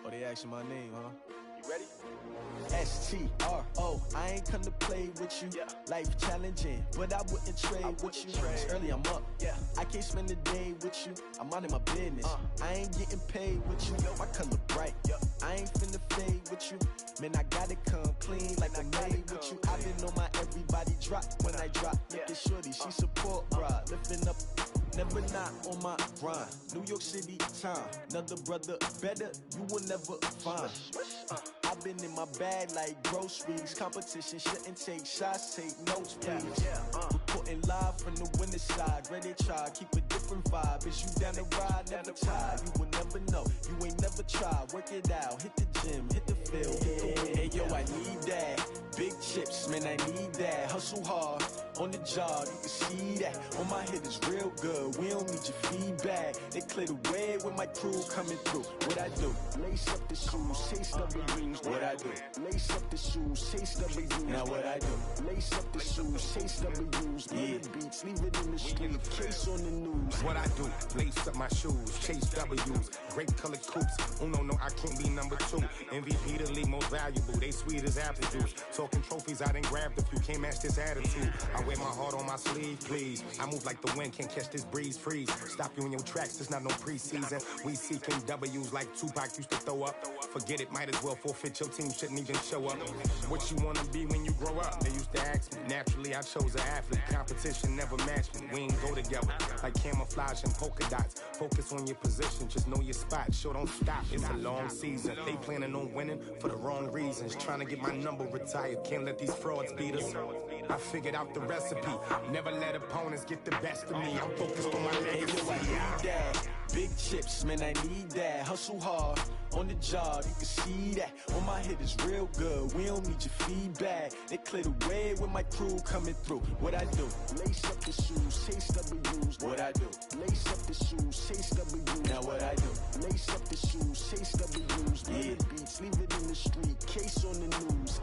Oh, they asking my name, huh? You ready? STRO, I ain't come to play with you. Life challenging, but I wouldn't trade with you. It's early, I'm up. I can't spend the day with you. I'm out of my business. I ain't getting paid with you. My color bright. I ain't finna fade with you. Man, I gotta come clean like I made with you. I've been on my everybody drop when I drop. Look at shorty, she support, bruh. Lifting up, never not on my grind. New York City time, another brother better, you will never find. I've been in my bag like groceries. Competition shouldn't take shots, take notes, please. Reporting live from the winter side. Ready to try, keep a different vibe. Is you down the ride, never tired. You will never know, you ain't never tried. Work it out, hit the gym, hit the field, hit the wind. Hey yo, I need that. Big chips, man, I need that. Hustle hard, on the job, you can see that. On my head is real good, we don't need your feedback. They clear the way with my crew coming through. What I do? Lace up the shoes, chase W's. What I do? Lace up the shoes, chase W's. Now what I do? Lace up the shoes, chase W's. The beats, leave it in the street, case on the news. What I do? Lace up my shoes, chase W's. Great colored coops. Oh no, I can't be number 2. MVP the league most valuable. They sweet as apple juice. Talking trophies, I done grabbed a few. Can't match this attitude. I wear my heart on my sleeve, please. I move like the wind, can't catch this breeze, freeze. Stop you in your tracks, there's not no preseason. We seeking W's like Tupac used to throw up. Forget it, might as well forfeit. Your team shouldn't even show up. What you wanna be when you grow up? They used to ask me. Naturally, I chose an athlete. Competition never matched me. We ain't go together like camouflage and polka dots. Focus on your position, just know your spot. Sure, don't stop. It's a long season. They planning on winning for the wrong reasons. Trying to get my number retired. Can't let these frauds beat us. I figured out the recipe. Never let opponents get the best of me. I'm focused on my legacy. I need that. Big chips, man, I need that. Hustle hard, on the job, you can see that. On my head is real good, we don't need your feedback. They clear the way with my crew coming through. What I do? Lace up the shoes, chase W's. What I do? Lace up the shoes, chase W's. Now what I do? Lace up the shoes, chase W's. The beats, leave it in the street, case on the news.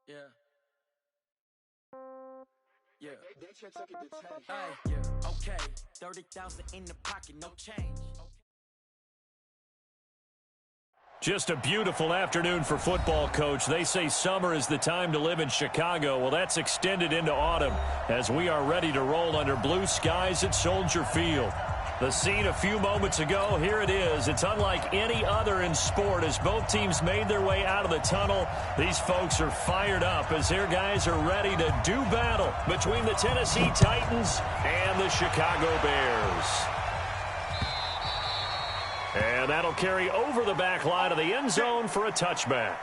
Yeah. Okay. 30,000 in the pocket, no change. Just a beautiful afternoon for football, Coach. They say summer is the time to live in Chicago. Well, that's extended into autumn as we are ready to roll under blue skies at Soldier Field. The scene a few moments ago, here it is. It's unlike any other in sport as both teams made their way out of the tunnel. These folks are fired up as their guys are ready to do battle between the Tennessee Titans and the Chicago Bears. And that'll carry over the back line of the end zone for a touchback.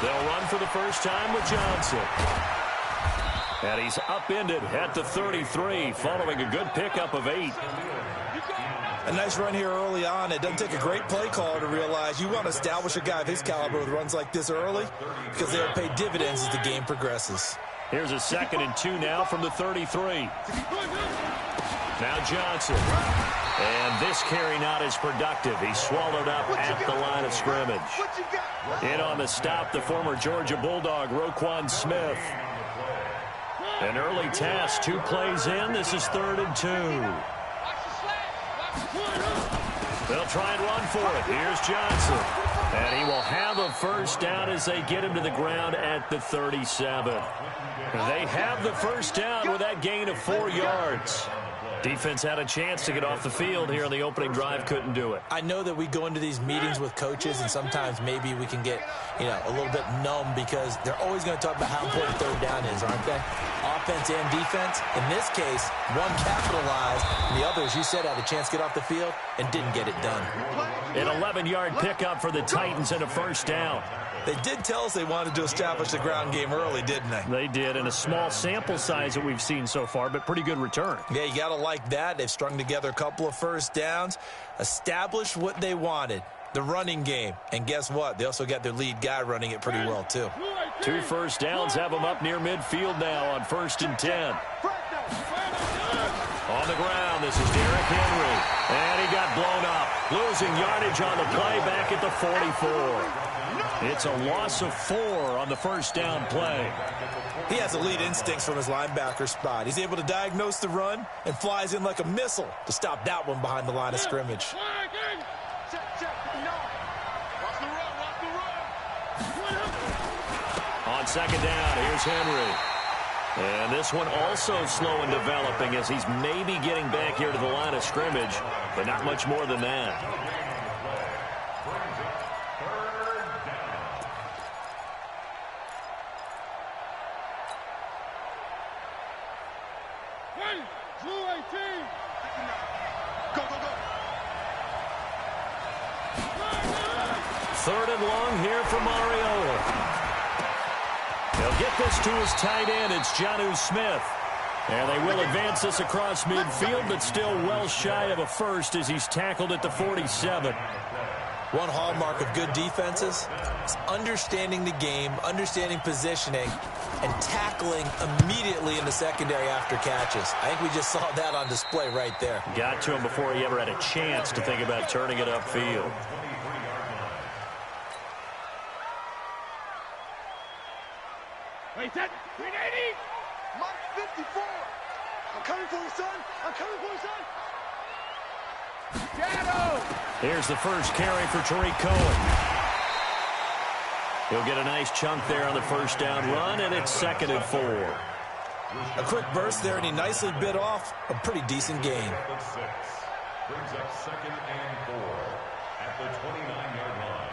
They'll run for the first time with Johnson. And he's upended at the 33 following a good pickup of 8. A nice run here early on. It doesn't take a great play caller to realize you want to establish a guy of his caliber with runs like this early because they'll pay dividends as the game progresses. Here's a 2nd and 2 now from the 33. Now Johnson. And this carry not as productive. He's swallowed up at the line of scrimmage. In on the stop, the former Georgia Bulldog, Roquan Smith. An early task, 2 plays in. This is 3rd and 2. They'll try and run for it. Here's Johnson. And he will have a first down as they get him to the ground at the 37. They have the first down with that gain of 4 yards. Defense had a chance to get off the field here on the opening drive, couldn't do it. I know that we go into these meetings with coaches, and sometimes maybe we can get, a little bit numb because they're always going to talk about how important 3rd down is, aren't they? Offense and defense. In this case, one capitalized, and the other, as you said, had a chance to get off the field and didn't get it done. An 11-yard pickup for the Titans and a first down. They did tell us they wanted to establish the ground game early, didn't they? They did, and a small sample size that we've seen so far, but pretty good return. Yeah, you got to like that. They've strung together a couple of first downs, established what they wanted, the running game. And guess what? They also got their lead guy running it pretty well, too. 2 first downs have them up near midfield now on 1st and 10. On the ground, this is Derrick Henry. And he got blown up. Losing yardage on the play back at the 44. It's a loss of 4 on the first down play. He has elite instincts from his linebacker spot. He's able to diagnose the run and flies in like a missile to stop that one behind the line of scrimmage. On second down, here's Henry. And this one also slow in developing as he's maybe getting back here to the line of scrimmage, but not much more than that. Third and long here for Mariota. He'll get this to his tight end. It's Jonnu Smith. And they will advance this across midfield, but still well shy of a first as he's tackled at the 47. One hallmark of good defenses is understanding the game, understanding positioning, and tackling immediately in the secondary after catches. I think we just saw that on display right there. Got to him before he ever had a chance to think about turning it upfield. Wait, that 380! Mark 54! I'm coming for you, son! I'm coming for you, son! Shadow! Here's the first carry for Tariq Cohen. He'll get a nice chunk there on the first down run, and it's 2nd and 4. A quick burst there, and he nicely bit off a pretty decent gain. Brings up 2nd and 4 at the 29-yard line.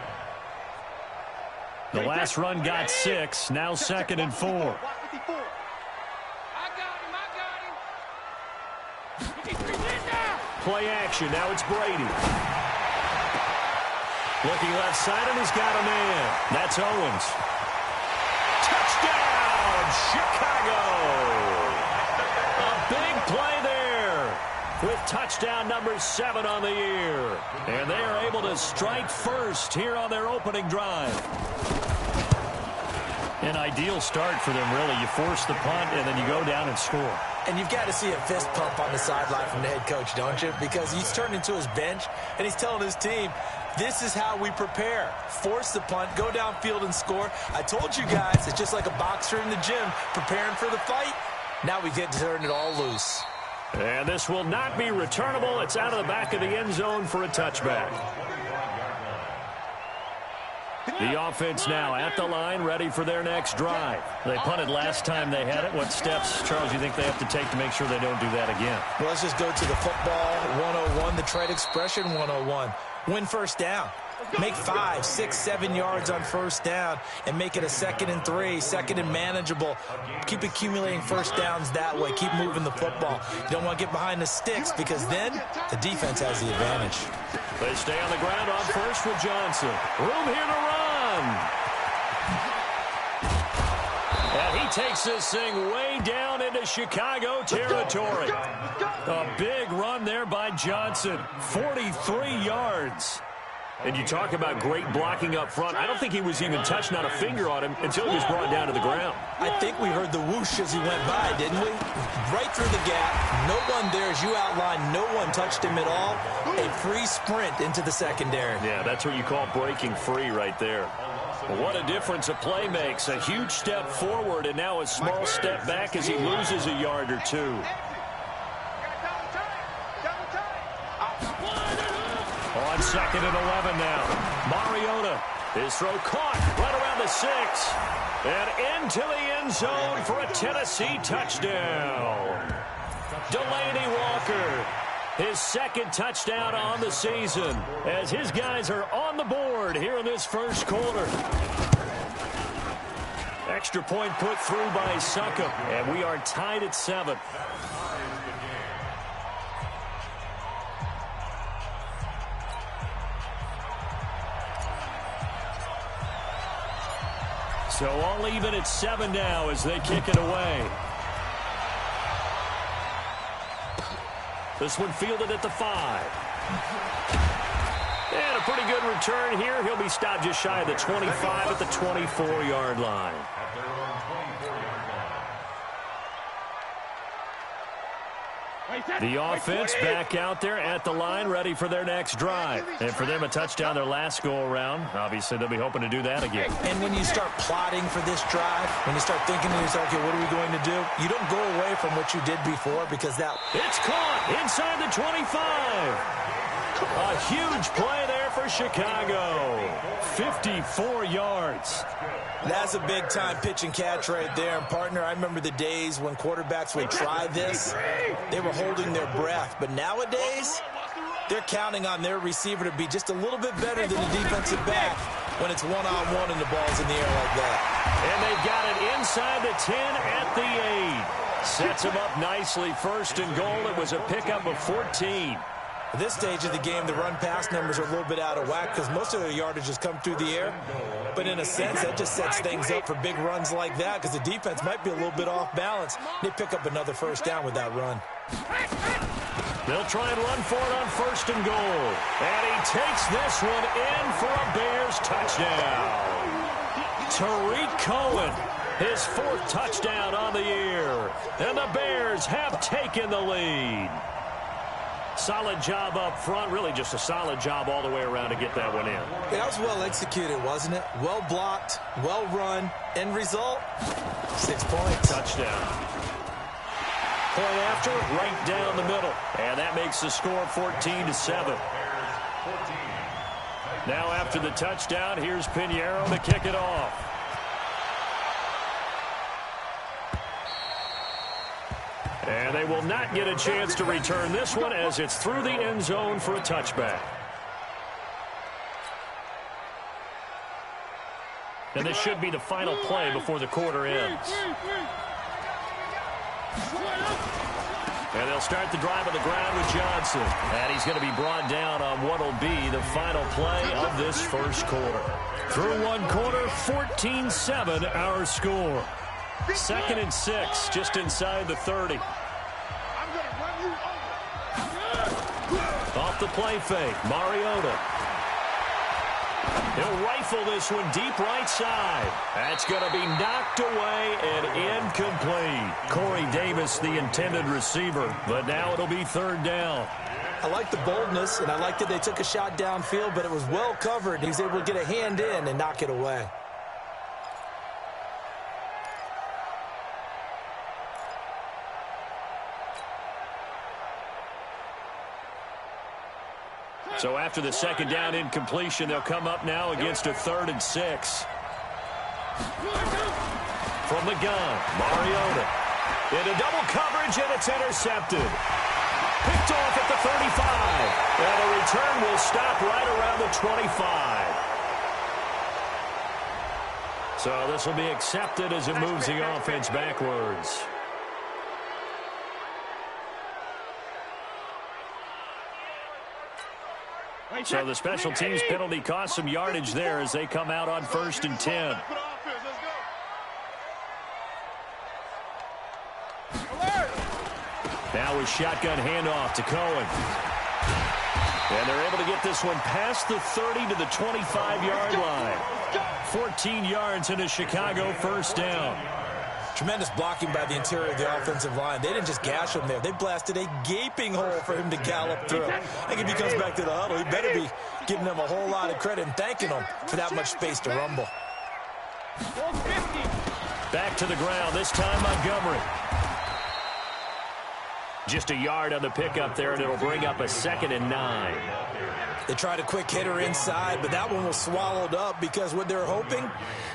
The last run got 6, now 2nd and 4. I got him, Play action, now it's Brady. Looking left side, and he's got a man. That's Owens. Touchdown, Chicago! A big play there with touchdown number 7 on the year. And they are able to strike first here on their opening drive. An ideal start for them, really. You force the punt, and then you go down and score. And you've got to see a fist pump on the sideline from the head coach, don't you? Because he's turned into his bench, and he's telling his team, this is how we prepare. Force the punt, go downfield and score. I told you guys, it's just like a boxer in the gym preparing for the fight. Now we get to turn it all loose. And this will not be returnable. It's out of the back of the end zone for a touchback. The offense now at the line, ready for their next drive. They punted last time they had it. What steps, Charles, you think they have to take to make sure they don't do that again? Well, let's just go to the football 101, the trade expression 101. Win first down. Make 5, 6, 7 yards on first down and make it a 2nd and 3, 2nd and manageable. Keep accumulating first downs that way. Keep moving the football. You don't want to get behind the sticks because then the defense has the advantage. They stay on the ground on first with Johnson. Room here to run. And he takes this thing way down into Chicago territory. A big run there by Johnson. 43 yards. And you talk about great blocking up front. I don't think he was even touched, not a finger on him, until he was brought down to the ground. I think we heard the whoosh as he went by, didn't we? Right through the gap. No one there, as you outlined. No one touched him at all. A free sprint into the secondary. Yeah, that's what you call breaking free right there. What a difference a play makes. A huge step forward and now a small step back as he loses a yard or two. On 2nd and 11 now. Mariota. His throw caught right around the 6. And into the end zone for a Tennessee touchdown. Delaney Walker. His 2nd touchdown on the season as his guys are on the board here in this first quarter. Extra point put through by Succop, and we are tied at 7. So all even at 7 now as they kick it away. This one fielded at the 5. And a pretty good return here. He'll be stopped just shy of the 25 at the 24-yard line. The offense back out there at the line, ready for their next drive. And for them, a touchdown their last go-around. Obviously, they'll be hoping to do that again. And when you start plotting for this drive, when you start thinking to yourself, okay, what are we going to do? You don't go away from what you did before because that... It's caught inside the 25. A huge play there for Chicago. 54 yards. That's a big-time pitch and catch right there. And, partner, I remember the days when quarterbacks would try this. They were holding their breath. But nowadays, they're counting on their receiver to be just a little bit better than the defensive back when it's one-on-one and the ball's in the air like that. And they've got it inside the 10 at the 8. Sets them up nicely. First and goal. It was a pickup of 14. At this stage of the game, the run-pass numbers are a little bit out of whack because most of their yardage has come through the air. But in a sense, that just sets things up for big runs like that because the defense might be a little bit off balance. They pick up another first down with that run. They'll try and run for it on first and goal. And he takes this one in for a Bears touchdown. Tariq Cohen, his 4th touchdown on the year. And the Bears have taken the lead. Solid job up front. Really just a solid job all the way around to get that one in. Yeah, that was well executed, wasn't it? Well blocked, well run. End result, 6 points. Touchdown. Point after, right down the middle. And that makes the score 14-7. Now after the touchdown, here's Pinheiro to kick it off. And they will not get a chance to return this one as it's through the end zone for a touchback. And this should be the final play before the quarter ends. And they'll start the drive on the ground with Johnson. And he's going to be brought down on what will be the final play of this first quarter. Through one quarter, 14-7 our score. 2nd and 6, just inside the 30. Off the play fake, Mariota. He'll rifle this one deep right side. That's going to be knocked away and incomplete. Corey Davis, the intended receiver, but now it'll be 3rd down. I like the boldness, and I like that they took a shot downfield, but it was well covered. He was able to get a hand in and knock it away. So after the 2nd down incompletion, they'll come up now against a 3rd and 6. From the gun, Mariota. Into double coverage, and it's intercepted. Picked off at the 35. And the return will stop right around the 25. So this will be accepted as it moves the offense backwards. So the special teams penalty cost some yardage there as they come out on 1st and 10. Now with shotgun handoff to Cohen. And they're able to get this one past the 30 to the 25-yard line. 14 yards into Chicago, 1st down. Tremendous blocking by the interior of the offensive line. They didn't just gash him there. They blasted a gaping hole for him to gallop through. I think if he comes back to the huddle, he better be giving them a whole lot of credit and thanking them for that much space to rumble. Back to the ground, this time Montgomery. Just a yard on the pickup there, and it'll bring up a 2nd and 9. They tried a quick hitter inside, but that one was swallowed up because what they're hoping,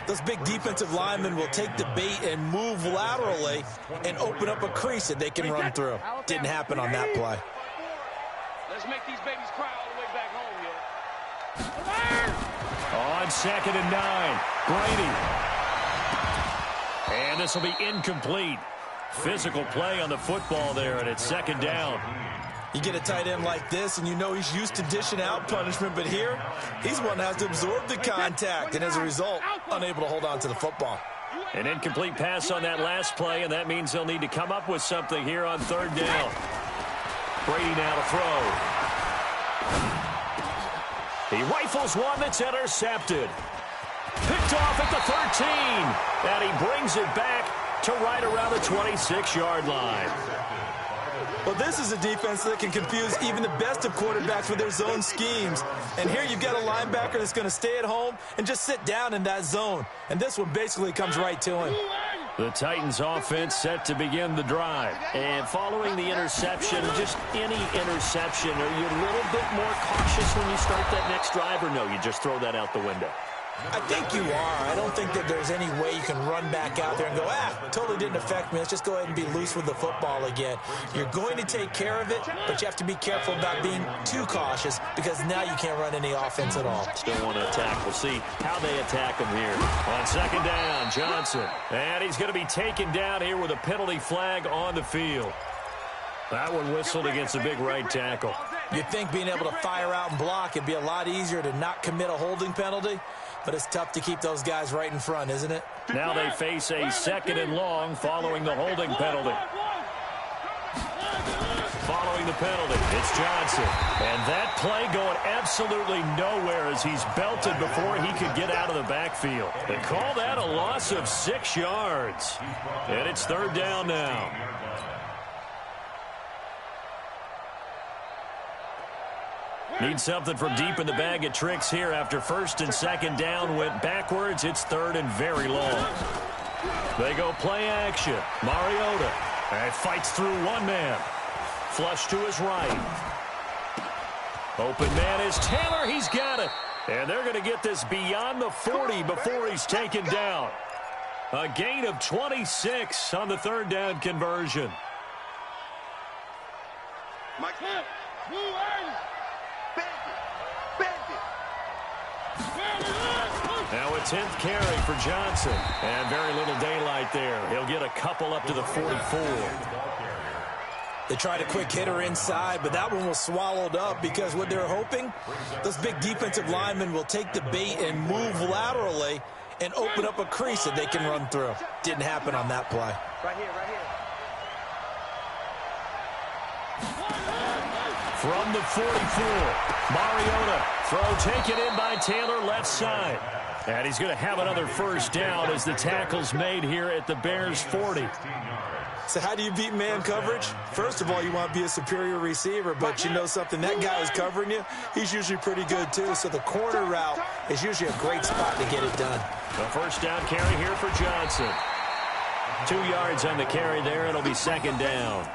those big defensive linemen will take the bait and move laterally and open up a crease that they can run through. Didn't happen on that play. Let's make these babies cry all the way back home, yeah. On 2nd and 9, Brady. And this will be incomplete. Physical play on the football there, and it's 2nd down. You get a tight end like this, and you know he's used to dishing out punishment, but here, he's one that has to absorb the contact, and as a result, unable to hold on to the football. An incomplete pass on that last play, and that means they'll need to come up with something here on third down. Brady now to throw. He rifles one that's intercepted. Picked off at the 13, and he brings it back to right around the 26-yard line. Well, this is a defense that can confuse even the best of quarterbacks with their zone schemes. And here you've got a linebacker that's going to stay at home and just sit down in that zone. And this one basically comes right to him. The Titans offense set to begin the drive. And following the interception, just any interception, are you a little bit more cautious when you start that next drive, or no, you just throw that out the window? I think you are. I don't think that there's any way you can run back out there and go, totally didn't affect me. Let's just go ahead and be loose with the football again. You're going to take care of it, but you have to be careful about being too cautious because now you can't run any offense at all. Still want to attack. We'll see how they attack him here. On second down, Johnson. And he's going to be taken down here with a penalty flag on the field. That one whistled against a big right tackle. You'd think being able to fire out and block, it'd be a lot easier to not commit a holding penalty. But it's tough to keep those guys right in front, isn't it? Now they face a second and long following the holding penalty. Following the penalty, it's Johnson. And that play going absolutely nowhere as he's belted before he could get out of the backfield. They call that a loss of 6 yards. And it's third down now. Need something from deep in the bag of tricks here after first and second down went backwards. It's third and very long. They go play action. Mariota. And fights through one man. Flush to his right. Open man is Taylor. He's got it. And they're going to get this beyond the 40 before he's taken down. A gain of 26 on the third down conversion. Now a 10th carry for Johnson. And very little daylight there. He'll get a couple up to the 44. They tried a quick hitter inside, but that one was swallowed up because what they're hoping, those big defensive linemen will take the bait and move laterally and open up a crease that they can run through. Didn't happen on that play. Right here, right here. From the 44, Mariota. Throw taken in by Taylor, left side. And he's going to have another first down as the tackle's made here at the Bears' 40. So how do you beat man coverage? First of all, you want to be a superior receiver, but you know something, that guy who's covering you, he's usually pretty good too. So the corner route is usually a great spot to get it done. The first down carry here for Johnson. 2 yards on the carry there. It'll be second down.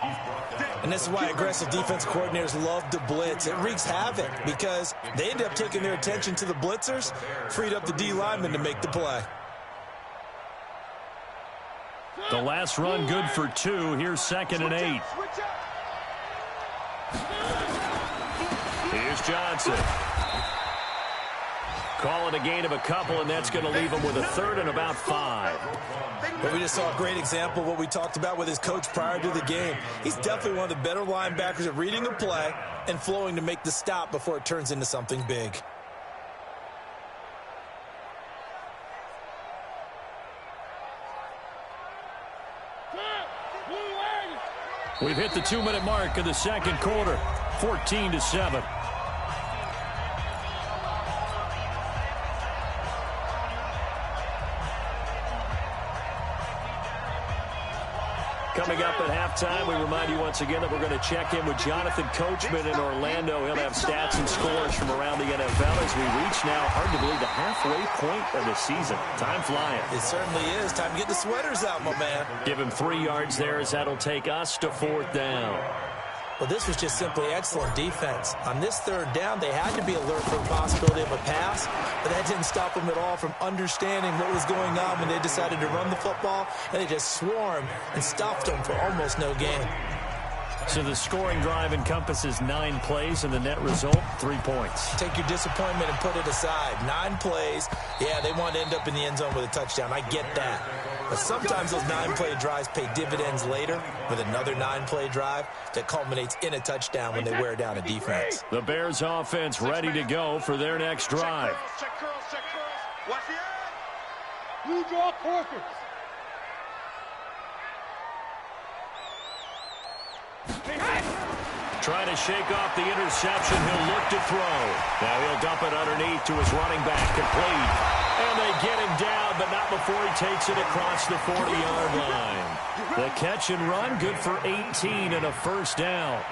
And this is why aggressive defense coordinators love to blitz. It wreaks havoc because they end up taking their attention to the blitzers, freed up the D lineman to make the play. The last run good for 2. Here's second and 8. Here's Johnson. Call it a gain of a couple, and that's going to leave him with a third and about 5. But we just saw a great example of what we talked about with his coach prior to the game. He's definitely one of the better linebackers at reading the play and flowing to make the stop before it turns into something big. We've hit the 2-minute mark of the second quarter, 14-7. Coming up at halftime, we remind you once again that we're going to check in with Jonathan Coachman in Orlando. He'll have stats and scores from around the NFL as we reach now, hard to believe, the halfway point of the season. Time flying. It certainly is. Time to get the sweaters out, my man. Give him 3 yards there as that'll take us to fourth down. Well, this was just simply excellent defense. On this third down, they had to be alert for the possibility of a pass, but that didn't stop them at all from understanding what was going on when they decided to run the football, and they just swarmed and stopped them for almost no gain. So the scoring drive encompasses 9 plays, and the net result, 3 points. Take your disappointment and put it aside. 9 plays. Yeah, they want to end up in the end zone with a touchdown. I get that. But sometimes those 9-play drives pay dividends later with another 9-play drive that culminates in a touchdown when they wear down a defense. The Bears offense ready to go for their next drive. Check curls, check curls. Watch the eye. Blue draw corkers. Trying to shake off the interception. He'll look to throw. Now he'll dump it underneath to his running back. Complete. And they get him down, but not before he takes it across the 40-yard line. The catch and run, good for 18 and a first down.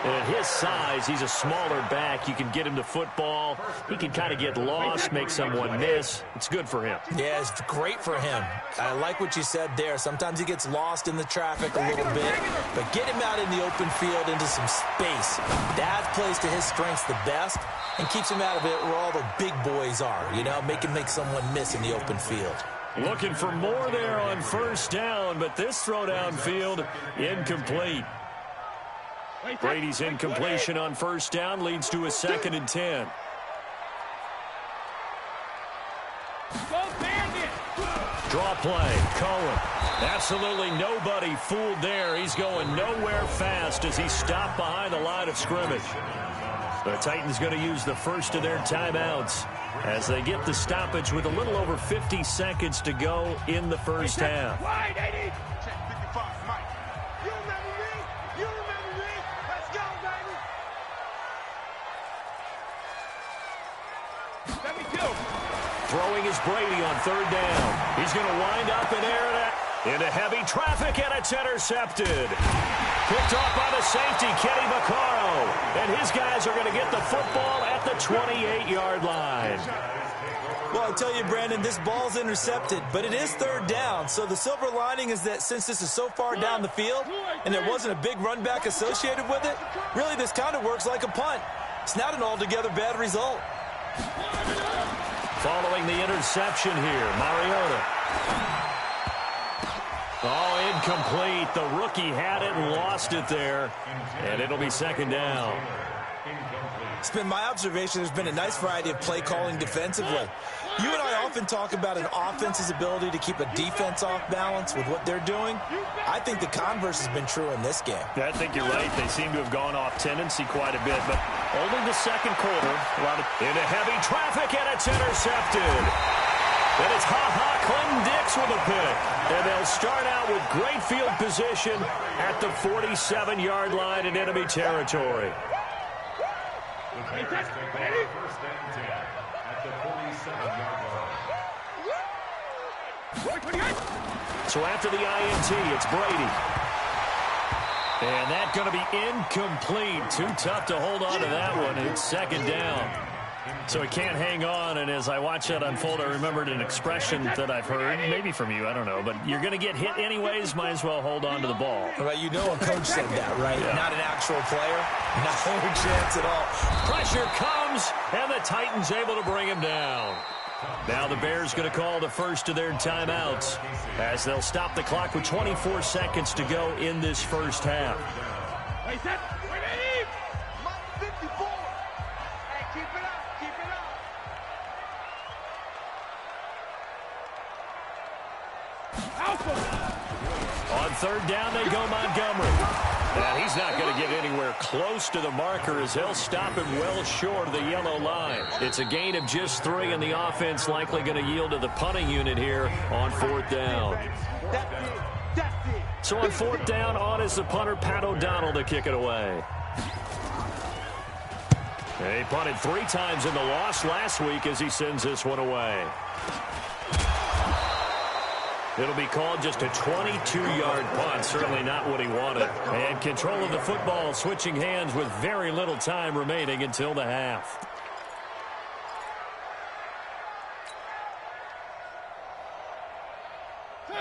And at his size, he's a smaller back. You can get him to football. He can kind of get lost, make someone miss. It's good for him. Yeah, it's great for him. I like what you said there. Sometimes he gets lost in the traffic a little bit, but get him out in the open field into some space. That plays to his strengths the best and keeps him out of it where all the big boys are, you know, make someone miss in the open field. Looking for more there on first down, but this throw downfield incomplete. Brady's incompletion on first down leads to a 2nd and 10. Draw play, Cohen. Absolutely nobody fooled there. He's going nowhere fast as he stopped behind the line of scrimmage. The Titans going to use the first of their timeouts as they get the stoppage with a little over 50 seconds to go in the first half. Wide 80. Check 55, Mike. You remember me? You remember me? Let's go, baby. 72. Throwing is Brady on third down. He's going to wind up in air into heavy traffic, and it's intercepted. Picked off by the safety, Kenny Vaccaro. And his guys are going to get the football at the 28-yard line. Well, I tell you, Brandon, this ball's intercepted, but it is third down. So the silver lining is that since this is so far down the field and there wasn't a big run back associated with it, really this kind of works like a punt. It's not an altogether bad result. Following the interception here, Mariota. Oh, incomplete. The rookie had it and lost it there, and it'll be 2nd down. It's been my observation there's been a nice variety of play calling defensively. You and I often talk about an offense's ability to keep a defense off balance with what they're doing. I think the converse has been true in this game. I think you're right. They seem to have gone off tendency quite a bit, but only the second quarter. Into heavy traffic, and it's intercepted. And it's Clinton Dix with a pick. And they'll start out with great field position at the 47-yard line in enemy territory. First and 10 at the 47-yard line. So after the INT, it's Brady. And that's going to be incomplete. Too tough to hold on to that one. It's 2nd down. So he can't hang on, and as I watch that unfold, I remembered an expression that I've heard, maybe from you, I don't know, but you're going to get hit anyways, might as well hold on to the ball. Well, you know a coach said that, right? Yeah. Not an actual player. No chance at all. Pressure comes, and the Titans able to bring him down. Now the Bears going to call the first of their timeouts as they'll stop the clock with 24 seconds to go in this first half. On third down, they go Montgomery. And he's not going to get anywhere close to the marker as they'll stop him well short of the yellow line. It's a gain of just 3, and the offense likely going to yield to the punting unit here on 4th down. So on 4th down, on is the punter, Pat O'Donnell, to kick it away. He punted 3 times in the loss last week as he sends this one away. It'll be called just a 22-yard punt. Certainly not what he wanted. And control of the football switching hands with very little time remaining until the half.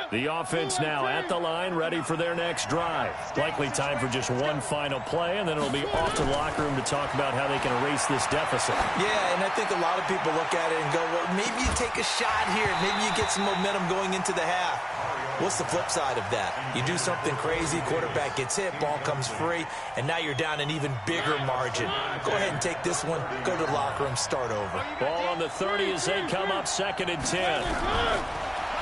The offense now at the line, ready for their next drive. Likely time for just one final play, and then it'll be off to the locker room to talk about how they can erase this deficit. Yeah, and I think a lot of people look at it and go, well, maybe you take a shot here. Maybe you get some momentum going into the half. What's the flip side of that? You do something crazy, quarterback gets hit, ball comes free, and now you're down an even bigger margin. Go ahead and take this one, go to the locker room, start over. Ball on the 30 as they come up 2nd and 10.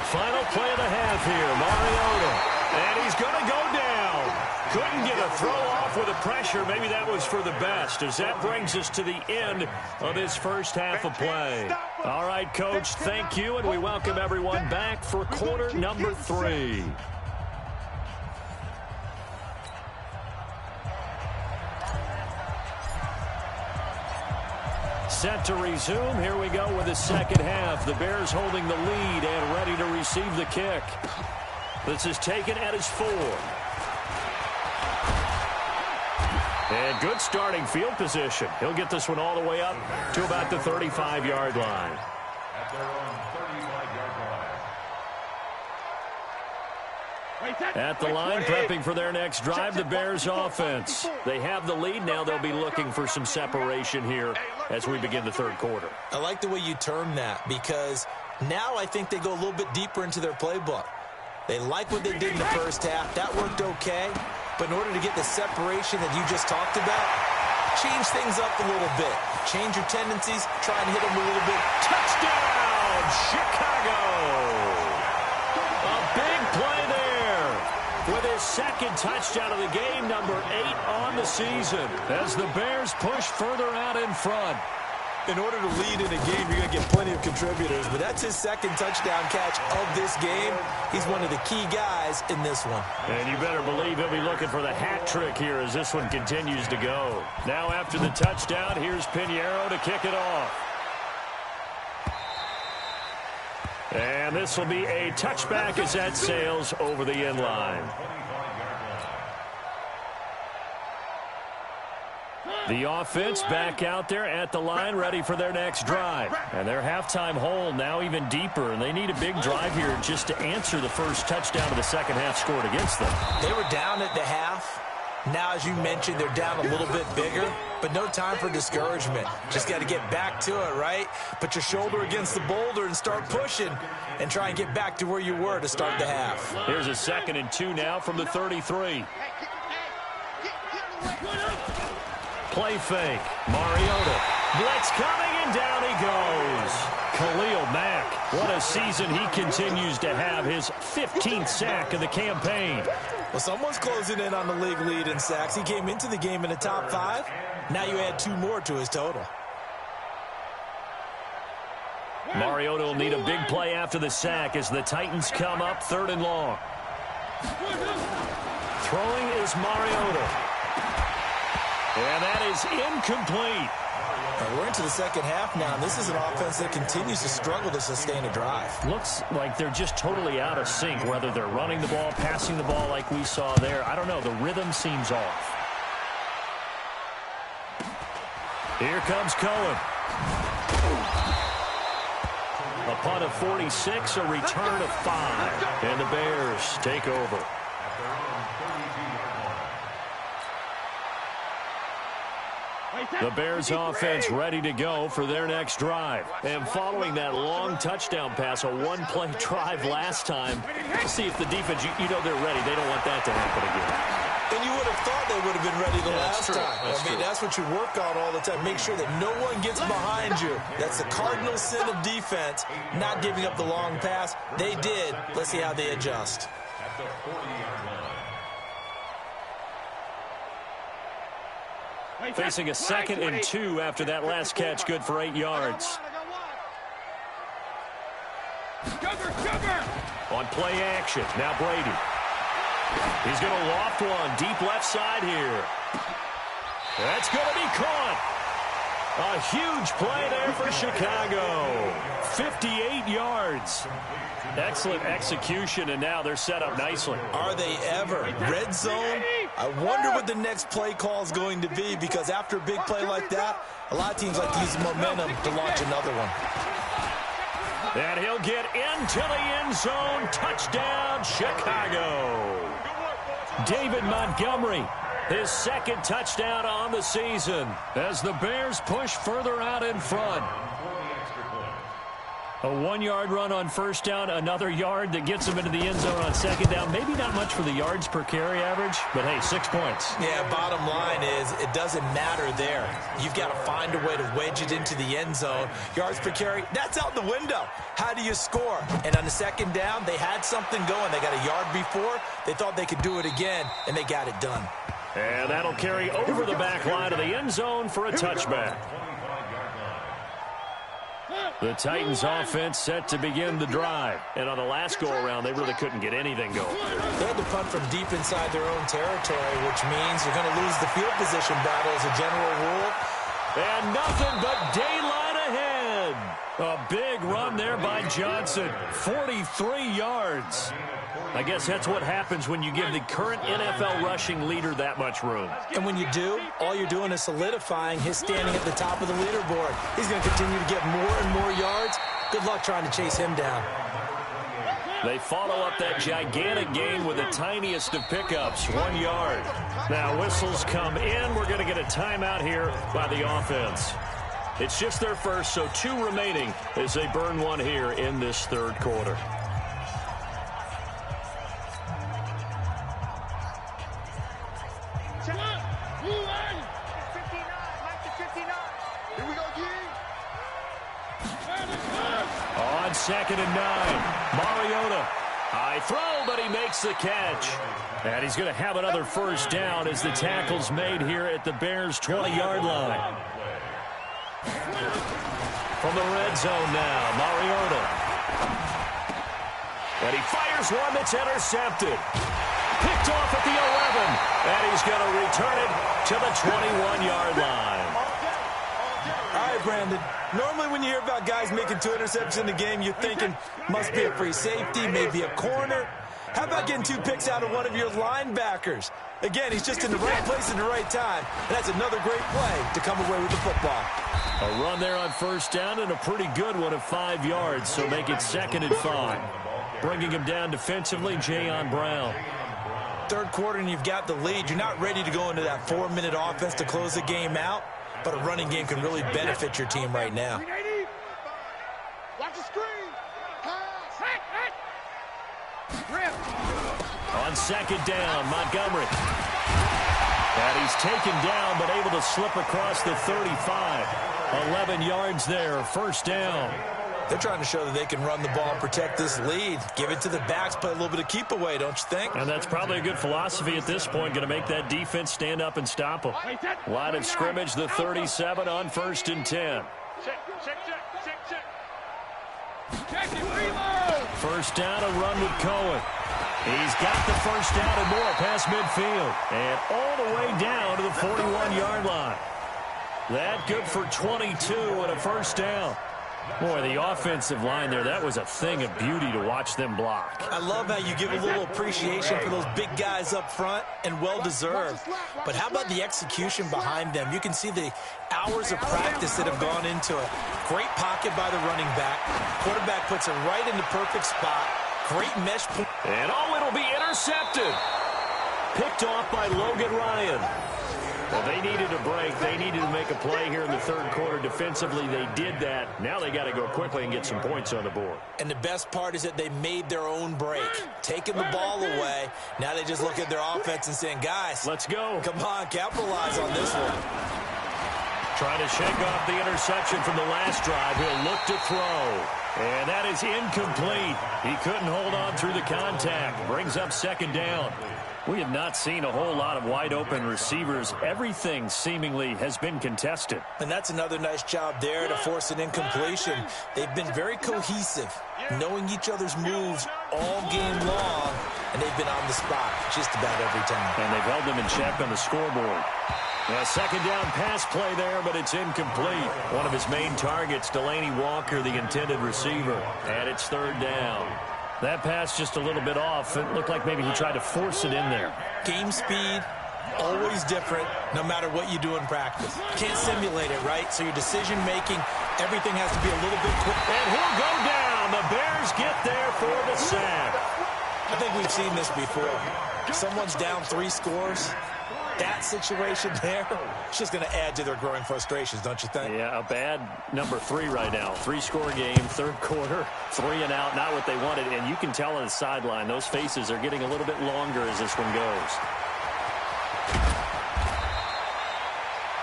Final play of the half here, Mariota. And he's going to go down. Couldn't get a throw off with the pressure. Maybe that was for the best, as that brings us to the end of this first half of play. All right, Coach, thank you, and we welcome everyone back for quarter number 3. Set to resume. Here we go with the second half. The Bears holding the lead and ready to receive the kick. This is taken at his 4. And good starting field position. He'll get this one all the way up to about the 35-yard line. At their own 35-yard line. At the line, prepping for their next drive, the Bears offense. They have the lead. Now they'll be looking for some separation here as we begin the third quarter. I like the way you term that, because now I think they go a little bit deeper into their playbook. They like what they did in the first half. That worked okay. But in order to get the separation that you just talked about, change things up a little bit. Change your tendencies. Try and hit them a little bit. Touchdown, Chicago! A big play there with his second touchdown of the game, number 8 on the season, as the Bears push further out in front. In order to lead in a game, you're going to get plenty of contributors, but that's his second touchdown catch of this game. He's one of the key guys in this one. And you better believe he'll be looking for the hat trick here as this one continues to go. Now after the touchdown, here's Pinheiro to kick it off. And this will be a touchback as that sails over the end line. The offense back out there at the line, ready for their next drive. And their halftime hole now even deeper, and they need a big drive here just to answer the first touchdown of the second half scored against them. They were down at the half. Now, as you mentioned, they're down a little bit bigger, but no time for discouragement. Just got to get back to it, right? Put your shoulder against the boulder and start pushing and try and get back to where you were to start the half. Here's a 2nd and 2 now from the 33. Play fake. Mariota. Blitz coming, and down he goes. Khalil Mack. What a season he continues to have. His 15th sack of the campaign. Well, someone's closing in on the league lead in sacks. He came into the game in the top 5. Now you add 2 more to his total. Mariota will need a big play after the sack as the Titans come up 3rd and long. Throwing is Mariota. And that is incomplete. We're into the second half now, and this is an offense that continues to struggle to sustain a drive. Looks like they're just totally out of sync, whether they're running the ball, passing the ball like we saw there. I don't know. The rhythm seems off. Here comes Cohen. A punt of 46, a return of 5. And the Bears take over. The Bears offense ready to go for their next drive. And following that long touchdown pass, a one-play drive last time, we'll see if the defense, you know they're ready. They don't want that to happen again. And you would have thought they would have been ready the last time. That's what you work on all the time. Make sure that no one gets behind you. That's the cardinal sin of defense, not giving up the long pass. They did. Let's see how they adjust. At the 40-yard line. Facing a 2nd and 2 after that last catch, good for 8 yards. On play action, now Brady. He's going to loft one, deep left side here. That's going to be caught. A huge play there for Chicago. 58 yards. Excellent execution, and now they're set up nicely. Are they ever? Red zone? I wonder what the next play call is going to be, because after a big play like that, a lot of teams like to use the momentum to launch another one. And he'll get into the end zone. Touchdown, Chicago. David Montgomery, his 2nd touchdown on the season as the Bears push further out in front. A 1-yard run on first down, another yard that gets him into the end zone on second down. Maybe not much for the yards per carry average, but hey, 6 points. Yeah, bottom line is it doesn't matter there. You've got to find a way to wedge it into the end zone. Yards per carry, that's out the window. How do you score? And on the second down, they had something going. They got a yard before. They thought they could do it again, and they got it done. And that'll carry over the back line of the end zone for a touchback. The Titans offense set to begin the drive. And on the last go-around, they really couldn't get anything going. They had to punt from deep inside their own territory, which means you're going to lose the field position battle as a general rule. And nothing but daylight ahead. A big run there by Johnson. 43 yards. I guess that's what happens when you give the current NFL rushing leader that much room. And when you do, all you're doing is solidifying his standing at the top of the leaderboard. He's going to continue to get more and more yards. Good luck trying to chase him down. They follow up that gigantic gain with the tiniest of pickups, 1 yard. Now whistles come in. We're going to get a timeout here by the offense. It's just their first, so 2 remaining as they burn one here in this third quarter. On 2nd and 9, Mariota. High throw, but he makes the catch. And he's going to have another first down as the tackle's made here at the Bears' 20-yard line. From the red zone now, Mariota. And he fires one that's intercepted. Picked off at the 11. And he's going to return it to the 21-yard line. All right, Brandon. Normally when you hear about guys making 2 interceptions in the game, you're thinking must be a free safety, maybe a corner. How about getting 2 picks out of one of your linebackers? Again, he's just in the right place at the right time. And that's another great play to come away with the football. A run there on first down and a pretty good one of 5 yards, so make it 2nd and 5. Bringing him down defensively, Jayon Brown. Third quarter and you've got the lead. You're not ready to go into that 4-minute offense to close the game out. But a running game can really benefit your team right now. Watch the screen. On 2nd down, Montgomery. And he's taken down, but able to slip across the 35. 11 yards there, first down. They're trying to show that they can run the ball and protect this lead. Give it to the backs, play a little bit of keep away, don't you think? And that's probably a good philosophy at this point. Going to make that defense stand up and stop them. Line of scrimmage, the 37 on 1st and 10. First down, a run with Cohen. He's got the first down and more past midfield. And all the way down to the 41-yard line. That good for 22 and a first down. Boy, the offensive line there, that was a thing of beauty to watch them block. I love how you give a little appreciation for those big guys up front, and well-deserved. But how about the execution behind them? You can see the hours of practice that have gone into it. Great pocket by the running back. Quarterback puts it right in the perfect spot. Great mesh. And it'll be intercepted. Picked off by Logan Ryan. Well, they needed a break. They needed to make a play here in the third quarter. Defensively, they did that. Now they got to go quickly and get some points on the board. And the best part is that they made their own break. Taking the ball away. Now they just look at their offense and saying, guys, let's go. Come on, capitalize on this one. Trying to shake off the interception from the last drive. He'll look to throw. And that is incomplete. He couldn't hold on through the contact. Brings up 2nd down. We have not seen a whole lot of wide-open receivers. Everything seemingly has been contested. And that's another nice job there to force an incompletion. They've been very cohesive, knowing each other's moves all game long, and they've been on the spot just about every time. And they've held them in check on the scoreboard. A 2nd down pass play there, but it's incomplete. One of his main targets, Delaney Walker, the intended receiver. And it's 3rd down. That pass just a little bit off. It looked like maybe he tried to force it in there. Game speed, always different, no matter what you do in practice. Can't simulate it, right? So your decision-making, everything has to be a little bit quick. And he'll go down. The Bears get there for the sack. I think we've seen this before. Someone's down 3 scores. that situation there, it's just going to add to their growing frustrations, don't you think? Yeah, a bad number 3 right now. 3-score game, third quarter, 3 and out, not what they wanted. And you can tell on the sideline, those faces are getting a little bit longer as this one goes.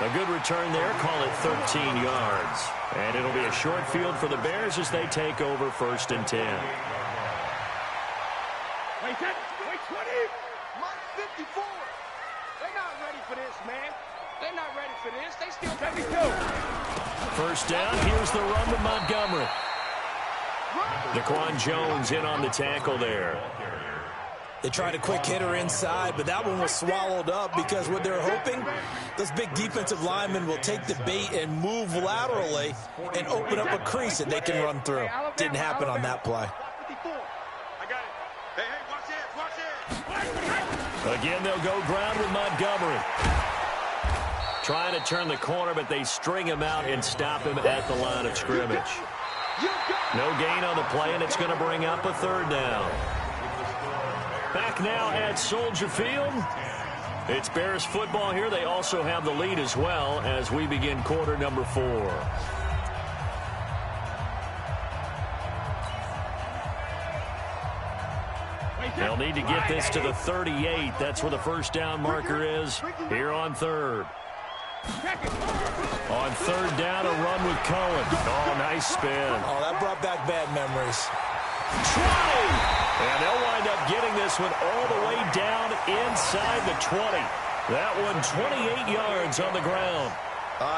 A good return there, call it 13 yards. And it'll be a short field for the Bears as they take over 1st and 10. Wait 20. Mark 54. They're not ready for this, man. They're not ready for this. They still 72. First down, here's the run with Montgomery. Daquan Jones in on the tackle there. They tried a quick hitter inside, but that one was swallowed up because what they're hoping, those big defensive linemen will take the bait and move laterally and open up a crease that they can run through. Didn't happen on that play. Again, they'll go ground with Montgomery. Trying to turn the corner, but they string him out and stop him at the line of scrimmage. No gain on the play, and it's going to bring up a 3rd down. Back now at Soldier Field. It's Bears football here. They also have the lead as well as we begin quarter number 4. They'll need to get this to the 38. That's where the first down marker is here on 3rd. On 3rd down, a run with Cohen. Oh, nice spin. Oh, that brought back bad memories. 20! And they'll wind up getting this one all the way down inside the 20. That one 28 yards on the ground.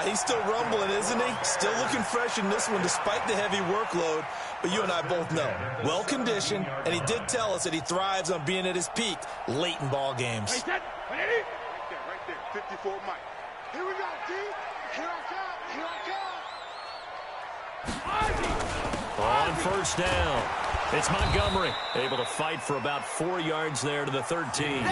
He's still rumbling, isn't he? Still looking fresh in this one despite the heavy workload. But you and I both know, well-conditioned, and he did tell us that he thrives on being at his peak late in ball games. Right there, 54 Mike. Here we go, D. Here I come. On first down, it's Montgomery, able to fight for about 4 yards there to the 13.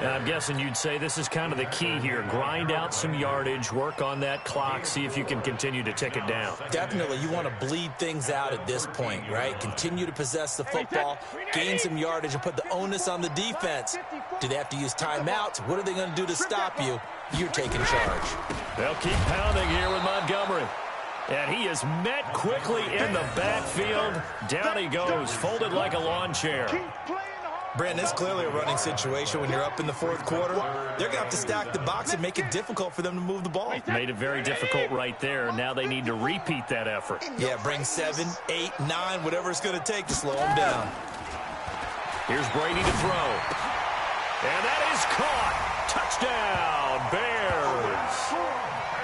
And I'm guessing you'd say this is kind of the key here. Grind out some yardage, work on that clock, see if you can continue to tick it down. Definitely, you want to bleed things out at this point, right? Continue to possess the football, gain some yardage, and put the onus on the defense. Do they have to use timeouts? What are they going to do to stop you? You're taking charge. They'll keep pounding here with Montgomery. And he is met quickly in the backfield. Down he goes, folded like a lawn chair. Brandon, it's clearly a running situation when you're up in the 4th quarter. They're going to have to stack the box and make it difficult for them to move the ball. Made it very difficult right there. Now they need to repeat that effort. Yeah, bring 7, 8, 9, whatever it's going to take to slow them down. Here's Brady to throw. And that is caught. Touchdown, Bears.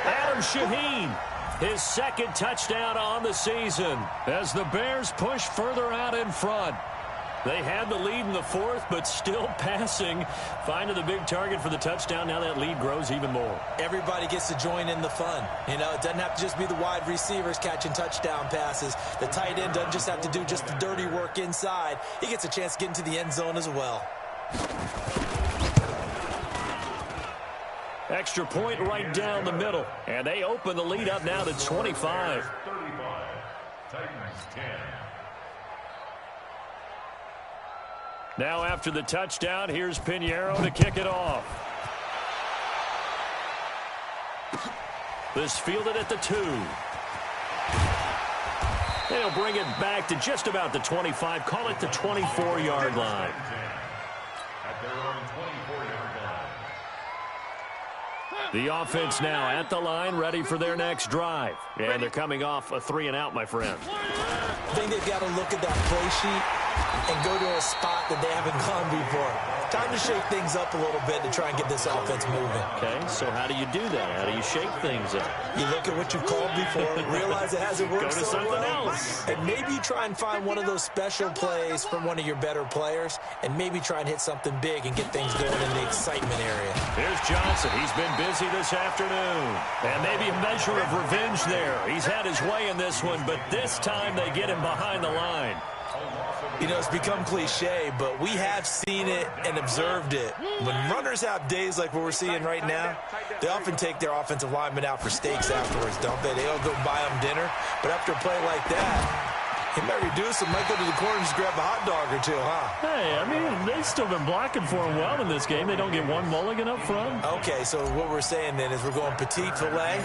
Adam Shaheen, his 2nd touchdown on the season as the Bears push further out in front. They had the lead in the 4th, but still passing. Finding the big target for the touchdown. Now that lead grows even more. Everybody gets to join in the fun. You know, it doesn't have to just be the wide receivers catching touchdown passes. The tight end doesn't just have to do just the dirty work inside. He gets a chance to get into the end zone as well. Extra point right down the middle. And they open the lead up now to 25. 35. Titans 10. Now after the touchdown, here's Pinheiro to kick it off. This fielded at the 2. They'll bring it back to just about the 25. Call it the 24-yard line. At their own 24-yard line. The offense now at the line, ready for their next drive. And they're coming off a 3-and-out, my friend. I think they've got to look at that play sheet and go to a spot that they haven't gone before. Time to shake things up a little bit to try and get this offense moving. Okay, so how do you do that? How do you shake things up? You look at what you've called before, realize it hasn't worked Go to so something well, else. and maybe try and find one of those special plays from one of your better players, and maybe try and hit something big and get things going in the excitement area. Here's Johnson. He's been busy this afternoon. And maybe a measure of revenge there. He's had his way in this one, but this time they get him behind the line. You know, it's become cliche, but we have seen it and observed it. When runners have days like what we're seeing right now, they often take their offensive linemen out for steaks afterwards, don't they? They all go buy them dinner. But after a play like that, He might reduce him, might go to the corner and just grab a hot dog or two, huh? Hey, I mean, they've still been blocking for him well in this game. They don't get one mulligan up front. Okay, so what we're saying then is we're going petite filet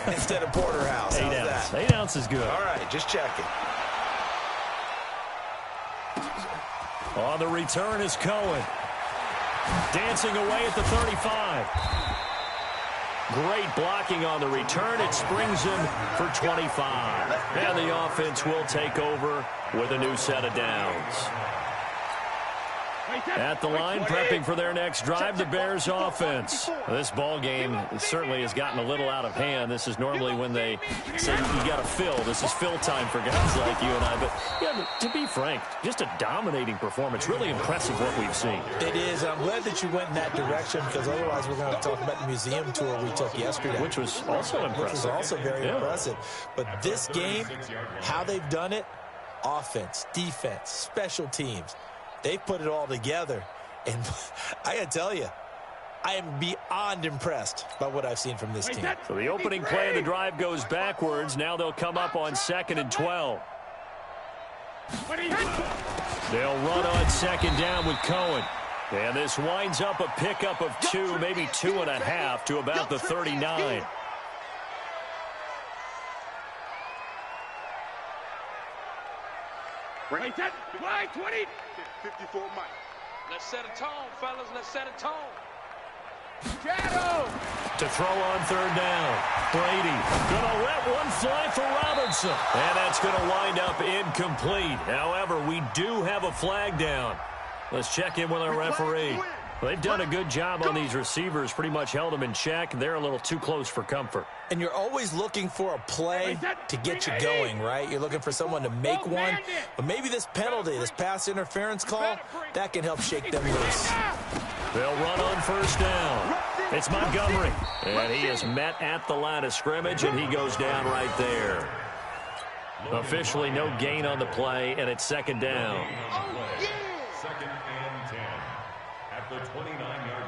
instead of porterhouse. How's that? 8 ounce is good. All right, just checking. On the return is Cohen. Dancing away at the 35. Great blocking on the return. It springs him for 25. And the offense will take over with a new set of downs. At the line, prepping for their next drive, the Bears offense. This ball game certainly has gotten a little out of hand. This is normally when they say you got to fill. This is fill time for guys like you and I. But yeah, to be frank, just a dominating performance. Really impressive what we've seen. It is. I'm glad that you went in that direction because otherwise we're going to talk about the museum tour we took yesterday. Which was also impressive. Which was also very impressive. But this game, how they've done it, offense, defense, special teams, they've put it all together. And I got to tell you, I am beyond impressed by what I've seen from this team. So the opening play of the drive goes backwards. Now they'll come up on 2nd and 12. They'll run on 2nd down with Cohen. And this winds up a pickup of 2, maybe 2.5 to about the 39. Right, that line 20. 54 Mike. Let's set a tone, fellas. Let's set a tone. Shadow. To throw on 3rd down. Brady gonna let one fly for Robertson. And that's gonna wind up incomplete. However, we do have a flag down. Let's check in with our referee. Well, they've done a good job on these receivers, pretty much held them in check. They're a little too close for comfort. And you're always looking for a play to get you going, right? You're looking for someone to make one. But maybe this penalty, this pass interference call, that can help shake them loose. They'll run on 1st down. It's Montgomery. And he is met at the line of scrimmage, and he goes down right there. Officially no gain on the play, and it's 2nd down. 2nd and 10 at the 29-yard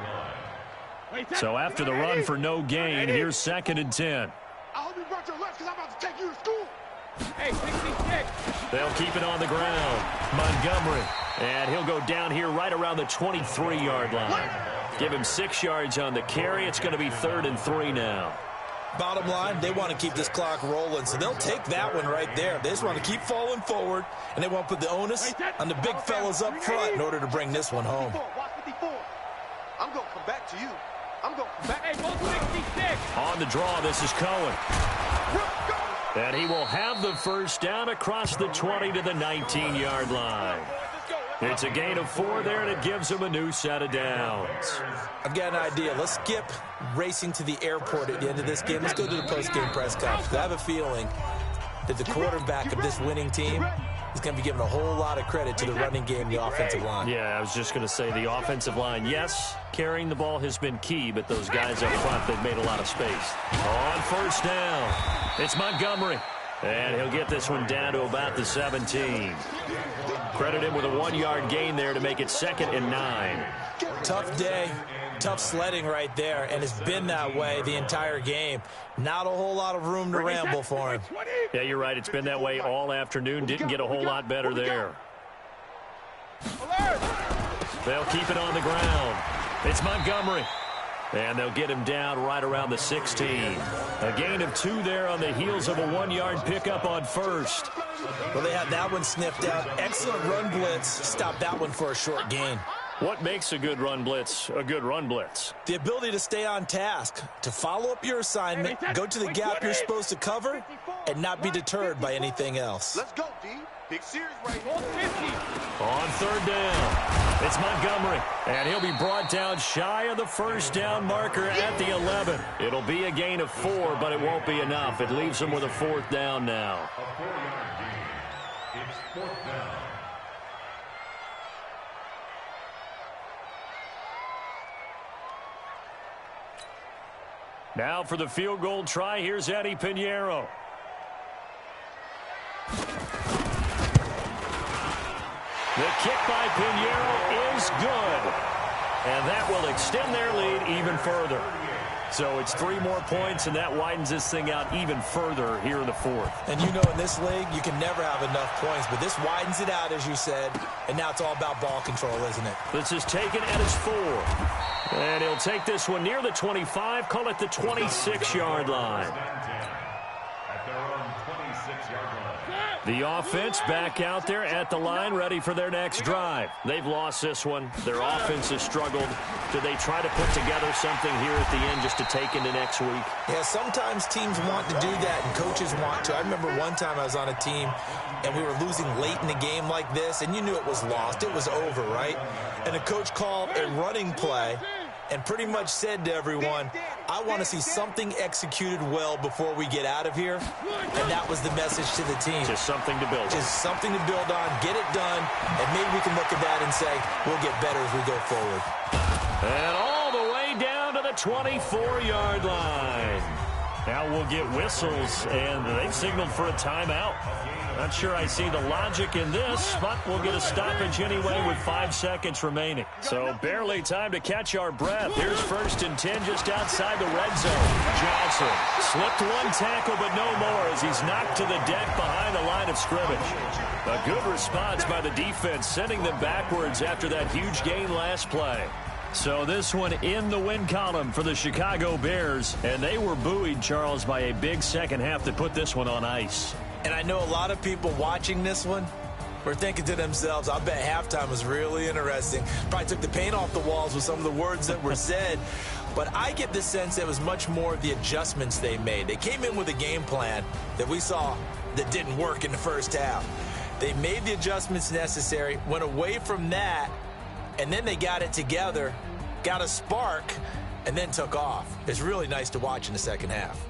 line. So after the run for no gain, here's 2nd and 10. I hope you brought your lunch because I'm about to take you to school. Hey, 66. They'll keep it on the ground. Montgomery. And he'll go down here right around the 23-yard line. Give him 6 yards on the carry. It's going to be 3rd and 3 now. Bottom line, they want to keep this clock rolling, so they'll take that one right there. They just want to keep falling forward, and they want to put the onus on the big fellas up front in order to bring this one home. Watch 54. I'm going to come back to you. I'm going to come back. Hey, both 66. On the draw, this is Cohen. And he will have the 1st down across the 20 to the 19-yard line. It's a gain of 4 there, and it gives him a new set of downs. I've got an idea. Let's skip racing to the airport at the end of this game. Let's go to the post-game press conference. I have a feeling that the quarterback of this winning team is going to be giving a whole lot of credit to the running game and the offensive line. Yeah, I was just going to say the offensive line, yes, carrying the ball has been key, but those guys up front, they've made a lot of space. On 1st down, it's Montgomery. And he'll get this one down to about the 17. Credit him with a 1-yard gain there to make it 2nd and 9. Tough day, tough sledding right there, and it's been that way the entire game. Not a whole lot of room to ramble for him. Yeah, you're right. It's been that way all afternoon. Didn't get a whole lot better there. They'll keep it on the ground. It's Montgomery. And they'll get him down right around the 16. A gain of 2 there on the heels of a 1-yard pickup on 1st. Well, they had that one sniffed out. Excellent run blitz. Stop that one for a short gain. What makes a good run blitz a good run blitz? The ability to stay on task, to follow up your assignment, go to the gap you're supposed to cover, and not be deterred by anything else. Let's go, D. Big series right here. On 3rd down, it's Montgomery. And he'll be brought down shy of the 1st down marker at the 11. It'll be a gain of 4, but it won't be enough. It leaves him with a 4th down now. A 4-yard gain. It's 4th down. Now for the field goal try, here's Eddie Pinheiro. The kick by Pinheiro is good. And that will extend their lead even further. So it's 3 more points, and that widens this thing out even further here in the 4th. And you know, in this league, you can never have enough points, but this widens it out, as you said, and now it's all about ball control, isn't it? This is taken at his 4. And he'll take this one near the 25, call it the 26-yard line. At their own 26-yard line. The offense back out there at the line, ready for their next drive. They've lost this one. Their offense has struggled. Do they try to put together something here at the end just to take into next week? Yeah, sometimes teams want to do that, and coaches want to. I remember one time I was on a team, and we were losing late in a game like this, and you knew it was lost. It was over, right? And the coach called a running play and pretty much said to everyone, I want to see something executed well before we get out of here. And that was the message to the team. Just something to build on. Just something to build on, get it done, and maybe we can look at that and say, we'll get better as we go forward. And all the way down to the 24-yard line. Now we'll get whistles, and they've signaled for a timeout. Not sure I see the logic in this, but we'll get a stoppage anyway with 5 seconds remaining. So barely time to catch our breath. Here's 1st and 10 just outside the red zone. Johnson slipped 1 tackle, but no more as he's knocked to the deck behind the line of scrimmage. A good response by the defense, sending them backwards after that huge gain last play. So this one in the win column for the Chicago Bears, and they were buoyed, Charles, by a big second half that put this one on ice. And I know a lot of people watching this one were thinking to themselves, I bet halftime was really interesting. Probably took the paint off the walls with some of the words that were said. But I get the sense it was much more of the adjustments they made. They came in with a game plan that we saw that didn't work in the first half. They made the adjustments necessary, went away from that, and then they got it together, got a spark, and then took off. It's really nice to watch in the second half.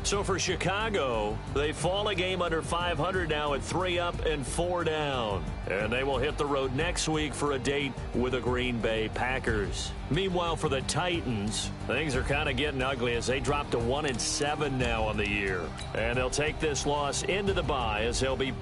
So for Chicago, they fall a game under 500 now at 3 up and 4 down. And they will hit the road next week for a date with the Green Bay Packers. Meanwhile, for the Titans, things are kind of getting ugly as they drop to 1-7 now on the year. And they'll take this loss into the bye as they'll be...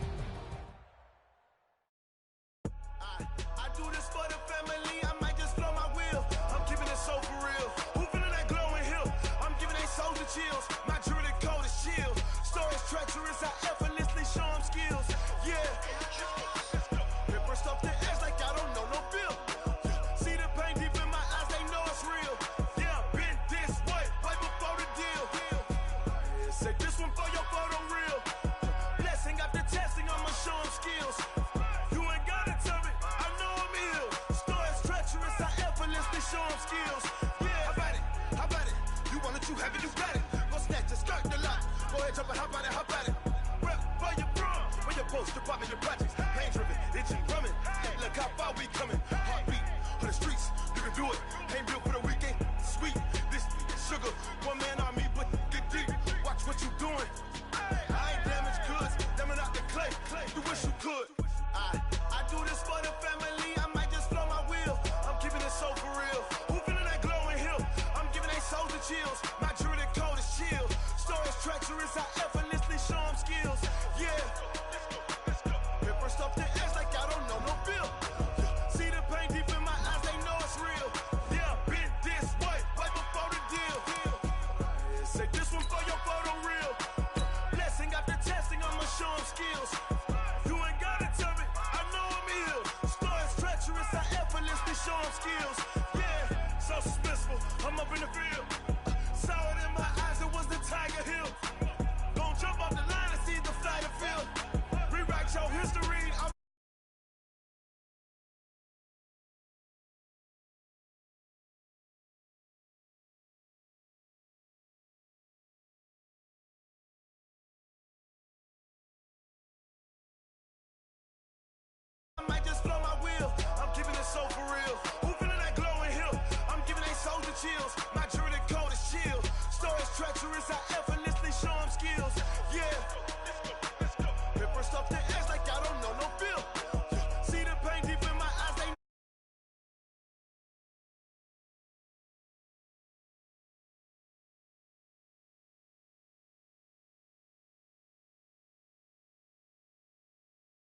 My jewelry coat is chill. Storage treacherous, I